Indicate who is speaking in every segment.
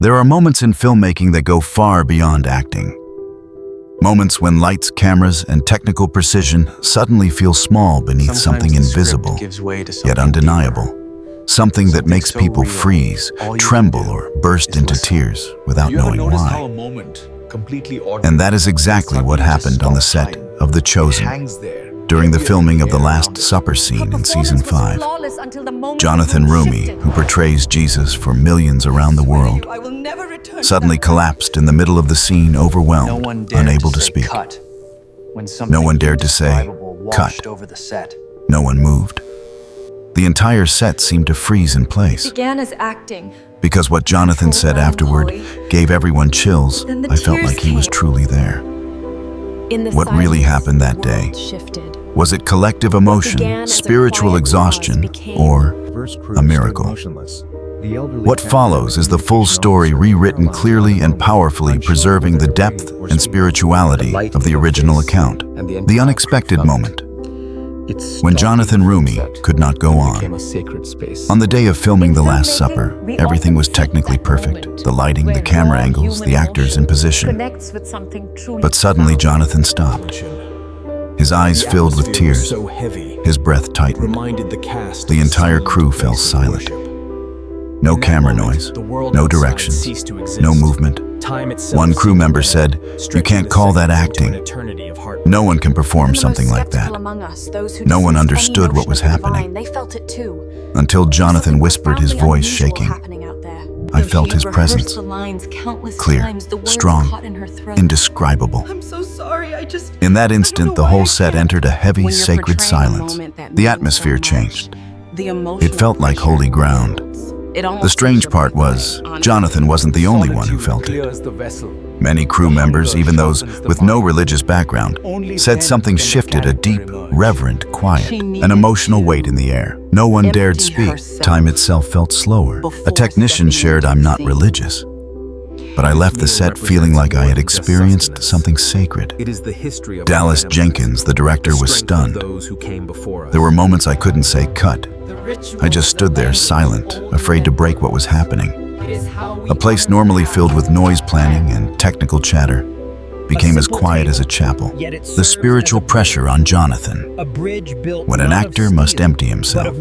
Speaker 1: There are moments in filmmaking that go far beyond acting. Moments when lights, cameras, and technical precision suddenly feel small beneath something invisible, yet undeniable. Something that makes people freeze, tremble, or burst into tears without knowing why. And that is exactly what happened on the set of The Chosen during the filming of the Last Supper scene in Season 5. Jonathan Roumie, who portrays Jesus for millions around the world, suddenly collapsed in the middle of the scene, overwhelmed, unable to speak. No one dared to say, "Cut." No one moved. The entire set seemed to freeze in place.
Speaker 2: Began as acting.
Speaker 1: Because what Jonathan said afterward gave everyone chills. I felt like he was truly there. What really happened that day? Was it collective emotion, spiritual exhaustion, or a miracle? What follows is the full story rewritten clearly and powerfully, preserving the depth and spirituality of the original account. The unexpected moment, when Jonathan Roumie could not go on. On the day of filming The Last Supper, everything was technically perfect. The lighting, the camera angles, the actors in position. But suddenly Jonathan stopped. His eyes filled with tears. His breath tightened. The entire crew fell silent. No camera noise, no direction, no movement. One crew member said, "You can't call that acting. No one can perform something like that." No one understood what was happening. Until Jonathan whispered, his voice shaking. I felt his presence. Clear, strong, indescribable. In that instant, the whole set entered a heavy, sacred silence. The atmosphere changed. It felt like holy ground. The strange part was, Jonathan wasn't the only one who felt it. Many crew members, even those with no religious background, said something shifted, a deep, reverent quiet, an emotional weight in the air. No one dared speak. Time itself felt slower. A technician shared, "I'm not religious." But I left the set feeling like I had experienced something sacred. Dallas Jenkins, the director, was stunned. There were moments I couldn't say cut. I just stood there silent, afraid to break what was happening. A place normally filled with noise planning and technical chatter became as quiet as a chapel. The spiritual pressure on Jonathan. When an actor must empty himself.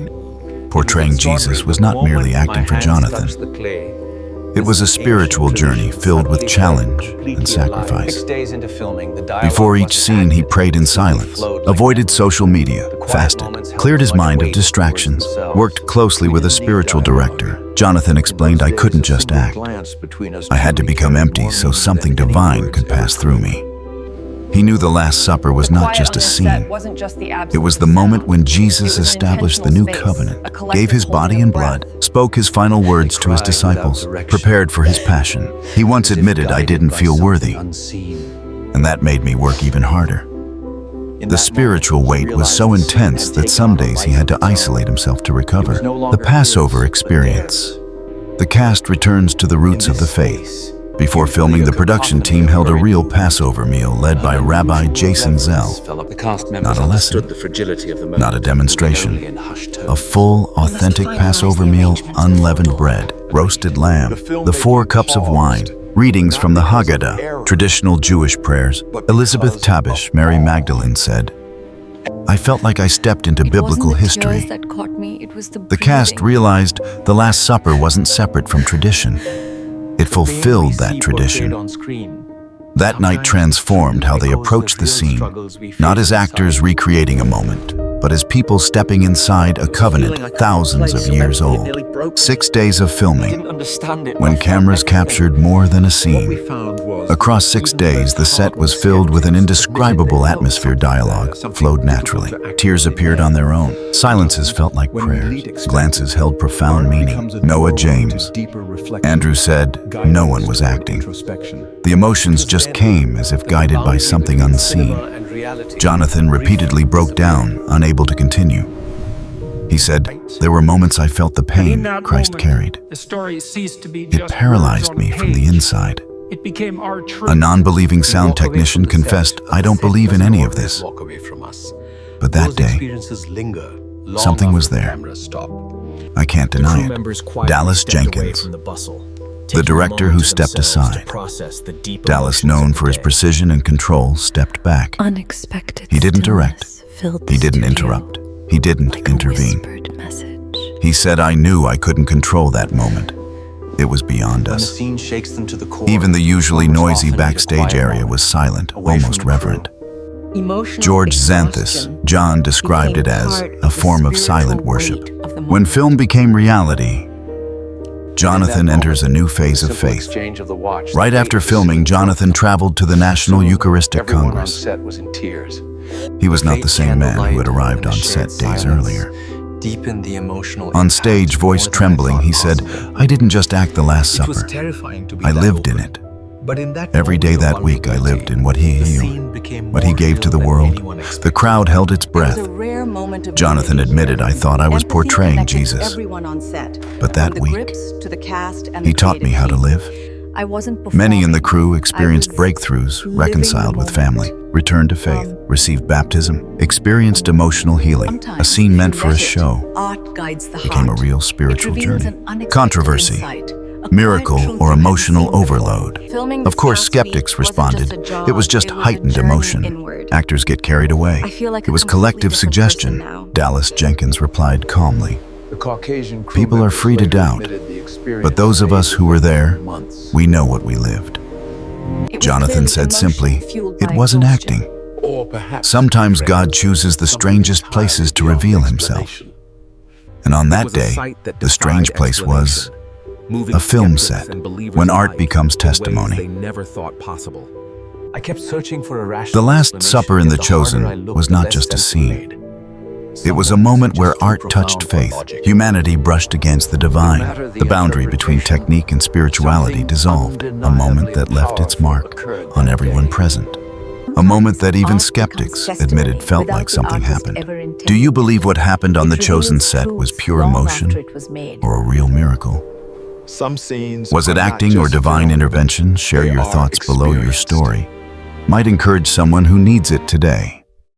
Speaker 1: Portraying Jesus was not merely acting for Jonathan. It was a spiritual journey filled with challenge and sacrifice. Before each scene, he prayed in silence, avoided social media, fasted, cleared his mind of distractions, worked closely with a spiritual director. Jonathan explained, "I couldn't just act. I had to become empty so something divine could pass through me." He knew the Last Supper was not just a scene. It was the moment when Jesus established the new covenant, gave his body and blood, spoke his final words to his disciples, prepared for his passion. He once admitted, "I didn't feel worthy," and that made me work even harder. The spiritual weight was so intense that some days he had to isolate himself to recover. The Passover experience. The cast returns to the roots of the faith. Before filming, the production team held a real Passover meal led by Rabbi Jason Zell. Not a lesson, not a demonstration. A full, authentic Passover meal, unleavened bread, roasted lamb, the 4 cups of wine, readings from the Haggadah, traditional Jewish prayers. Elizabeth Tabish, Mary Magdalene, said, "I felt like I stepped into biblical history." The cast realized the Last Supper wasn't separate from tradition. It fulfilled that tradition. That night transformed how they approached the scene, not as actors recreating a moment, but as people stepping inside a covenant thousands of years old. 6 days of filming, when cameras captured more than a scene. Across 6 days, the set was filled with an indescribable atmosphere. Dialogue flowed naturally. Tears appeared on their own. Silences felt like prayers. Glances held profound meaning. Noah James. Andrew said, "No one was acting. The emotions just came as if guided by something unseen." Jonathan repeatedly broke down, unable to continue. He said, "There were moments I felt the pain Christ carried. It paralyzed me from the inside." A non-believing sound technician confessed, "I don't believe in any of this." But that day, something was there. I can't deny it. Dallas Jenkins. The director who stepped aside. Dallas, known for his precision and control, stepped back. He didn't direct. He didn't interrupt. He didn't intervene. He said, "I knew I couldn't control that moment. It was beyond us." Even the usually noisy backstage area was silent, almost reverent. George Xanthus, John described it as a form of silent worship. When film became reality, Jonathan enters a new phase of faith. Right after filming, Jonathan traveled to the National Eucharistic Congress. He was not the same man who had arrived on set days earlier. On stage, voice trembling, he said, "I didn't just act the Last Supper. I lived in it. Every day that week I lived in what he healed, what he gave to the world." The crowd held its breath. Jonathan admitted, "I thought I was portraying Jesus. But that week, he taught me how to live." Many in the crew experienced breakthroughs, reconciled with family, returned to faith, received baptism, experienced emotional healing. A scene meant for a show became a real spiritual journey. Controversy, miracle, or emotional overload. Of course, skeptics responded, "It was just heightened emotion. Actors get carried away. It was collective suggestion." Dallas Jenkins replied calmly, "People are free to doubt, but those of us who were there, we know what we lived." Jonathan said simply, "It wasn't acting. Sometimes God chooses the strangest places to reveal himself." And on that day, the strange place was a film set, when art becomes testimony. The Last Supper in The Chosen was not just a scene. It was a moment where art touched faith. Humanity brushed against the divine. The boundary between technique and spirituality dissolved. A moment that left its mark on everyone present. A moment that even skeptics admitted felt like something happened. Do you believe what happened on The Chosen set was pure emotion or a real miracle? Was it acting or divine intervention? Share your thoughts below your story. Might encourage someone who needs it today.